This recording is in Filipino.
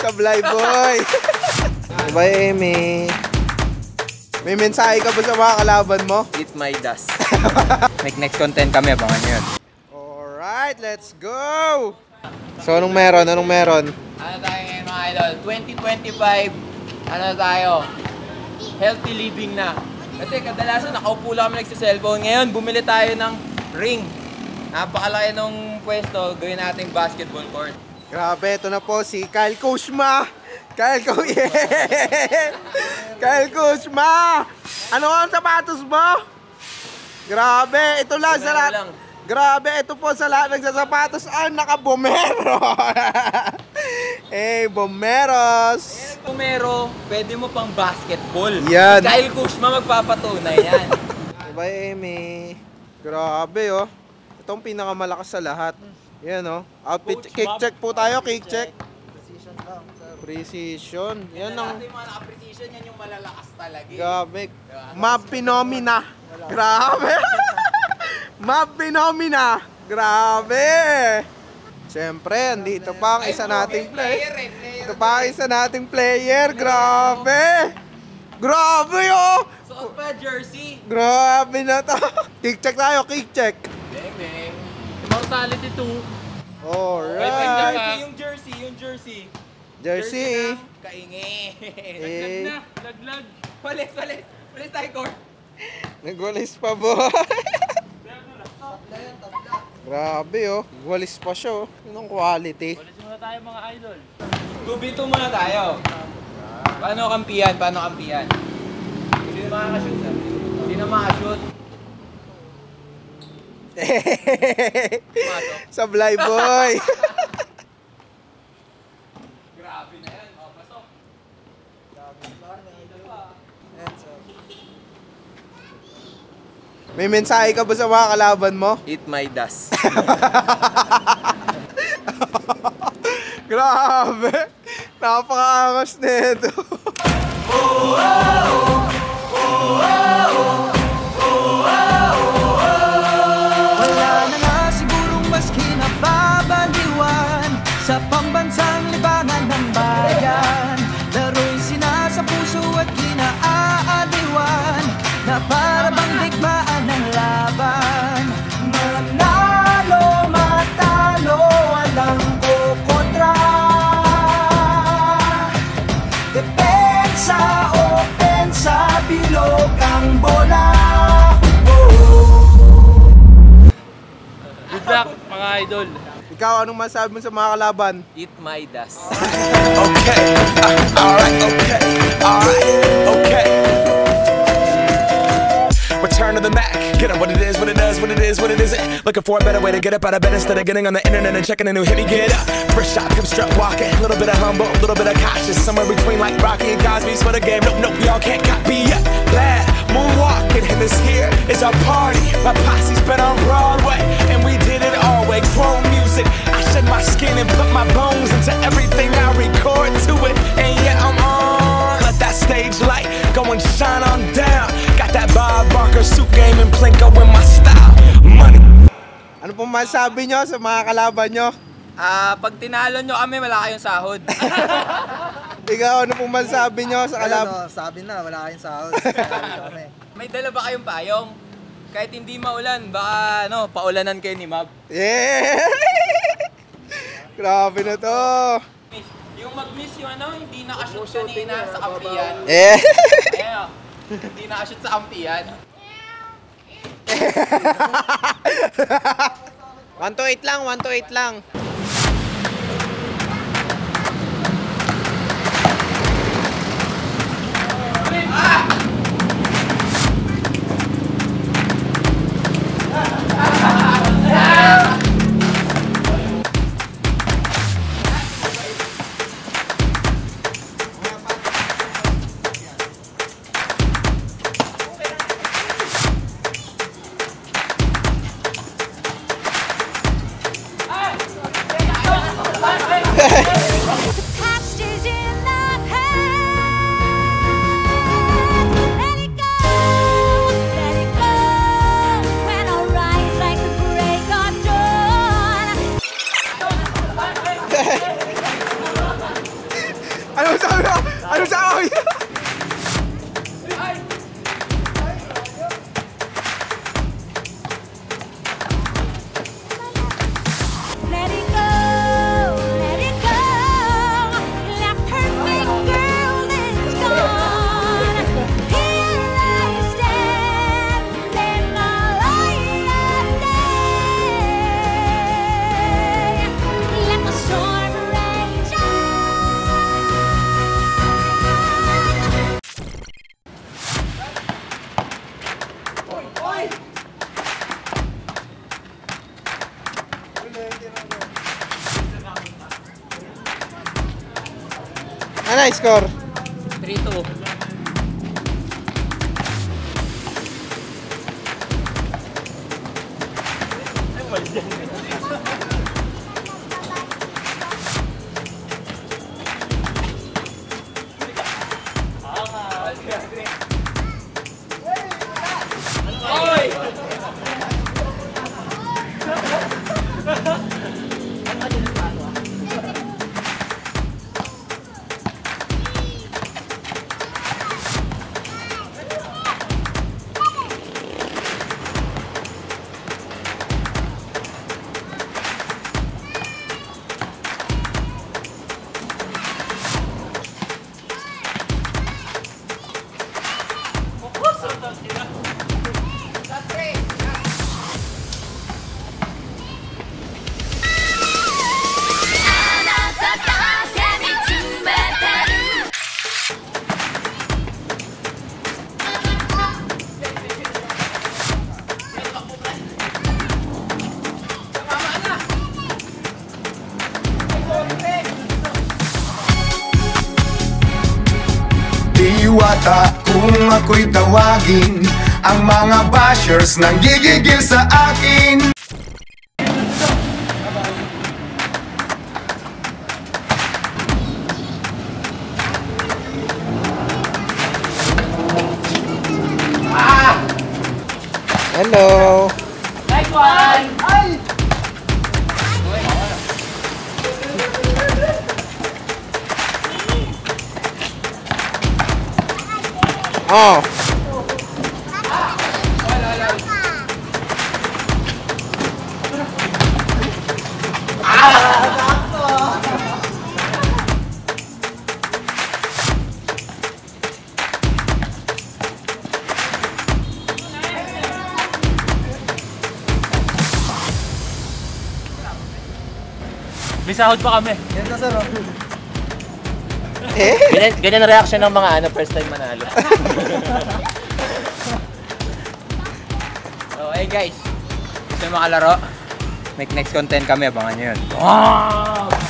Sablay boy. Bye, Amy. May mensahe ka ba sa mga kalaban mo? Eat my dust. Next content kami, abangan nyo yun. Alright, let's go! So, anong meron? Anong meron? Ano tayo ngayon mga idol? 2025, ano tayo? Healthy living na. Kasi kadalasan nakaupo lang kami nagsa-cellphone. Ngayon, bumili tayo ng ring. Napakalaki nung pwesto, gawin nating basketball court. Grabe, ito na po si Kyle Kuzma. Kyle Kuzma! Ano ang sapatos mo? Grabe, ito lang sa lahat. Grabe, ito po sa lahat nagsasapatos ang naka-Bomero. Hey, Bomeros! Bomero, pwede mo pang basketball. Yan. Si Kyle Kuzma magpapatunay yan. Bye, Amy. Grabe, oh. Itong pinakamalakas sa lahat. Yan, oh. Outfit. Cake check po tayo, cake check. Precision lang, sir. Precision. Yan ang... Kasi mga naka-precision, yan yung malalakas talaga. Grabe. Mab Phenomena. Grabe. Mab Phenomena. Grabe. Siyempre, andito pa ang isa nating player. Ito pa ang isa nating player. Grabe. Grabe, oh. Suot pa jersey. Grabe na to. Cake check tayo, cake check. Beng. Mortality 2. Alright. Yung jersey. Jersey. Kaingi. Laglag. Walis tayo, Cor. Nagwalis pa, boy. Grabe, oh. Walis pa siya, oh. Yun ang quality. Walis muna tayo mga idol. 2v2 muna tayo. Paano kampiyan? Hindi na makakashoot, sir. Hindi na makakashoot. Sablay boy. Grabe na yan. O, pasok. May mensahe ka ba sa mga kalaban mo? Eat my dust. Grabe. Napaka-angas nito. Wala na nga sigurong mas kinababaliwan sa pambansang libangan ng bayan. Laro'y sinasa puso at kinaaliwan na para bang digmaan ng laban. Manalo, matalo, walang kukontra. Depensa, opensa, bilog ang bola. Good luck mga idol. Ikaw, anong masabi mo sa mga kalaban? Eat my dust. Okay, alright, okay. Return to the Mac, get up what it is, what it does, what it is, what it isn't. Looking for a better way to get up out of bed instead of getting on the internet and checking a new hit. Me get up, first shot, come strut walking. A little bit of humble, a little bit of cautious. Somewhere between like Rocky and Cosby's for the game. Nope, we all can't copy yet. Bad moonwalking, and this here is our party. My posse's been on Broadway, and we did it all way. Chrome music, I shed my skin and put my bones into everything I record to it. And yeah, I'm on. Let that stage light go and shine on down. Got that Bob Barker suit game and Plinko in my style. Money. Ano pong masabi nyo sa mga kalaban nyo? Pag tinalo nyo kami, wala kayong sahod. Ikaw, ano pong masabi nyo sa kalaban? Sabi na, wala kayong sahod. May dala ba kayong payong? Kahit hindi maulan, baka paulanan kayo ni Mab. Yeah! Grabe na to. Yung mag-miss yung hindi nakashoot kanina sa kampiyan. Eh. Ayan, hindi nakashoot sa kampiyan. 1 to 8 lang, 1 to 8 lang. Ano yung score? 3-2. Oy! Diwata kung ako'y tawagin, ang mga bashers nang gigigil sa akin. Hello! Nice one! Oh! May sahod pa kami. Eh? Ganyan ang reaction ng mga first time manalo. So, hey guys. Gusto nyo makalaro? Next content kami, abangan nyo yun. Wow!